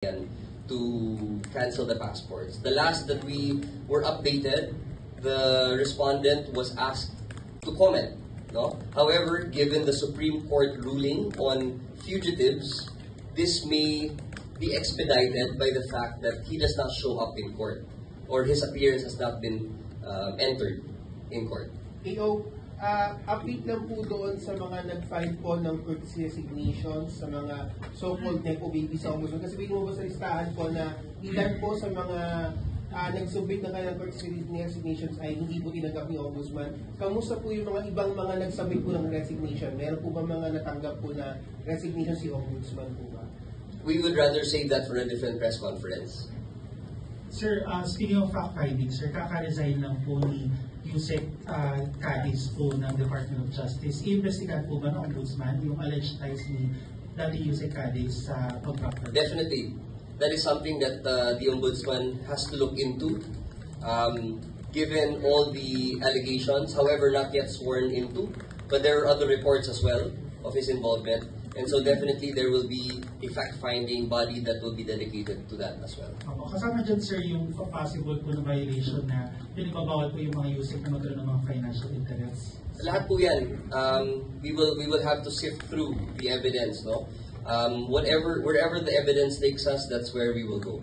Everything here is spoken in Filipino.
to cancel the passports. The last that we were updated, the respondent was asked to comment. No? However, given the Supreme Court ruling on fugitives, this may be expedited by the fact that he does not show up in court or his appearance has not been entered in court. Update lang po doon sa mga nag-file po ng courtesy resignation sa mga so-called NEPO babies sa Ombudsman. Kasi may lumabas sa listahan po na ilan po sa mga nag-submit ng kanilang courtesy resignations ay hindi po tinanggap ni Ombudsman. Kamusta po yung mga ibang mga nag-submit po ng resignation? Meron po ba mga natanggap po na resignation si Ombudsman po ba? We would rather save that for a different press conference. Sir, speaking of fact-finding, sir, kaka-resign lang po ni Yusek Cadiz po ng Department of Justice. I-investigahan po ba ng Ombudsman yung alleged ties ni dati Yusek Cadiz sa pag-proctor? Definitely. That is something that the Ombudsman has to look into. Given all the allegations, however not yet sworn into, but there are other reports as well of his involvement. And so definitely there will be a fact-finding body that will be dedicated to that as well. Kasama dyan, sir, yung possible po na violation na pinipabawal po yung mga Yusek na magkaroon ng mga financial interests. Lahat po yan. We will have to sift through the evidence, no? Wherever the evidence takes us, that's where we will go.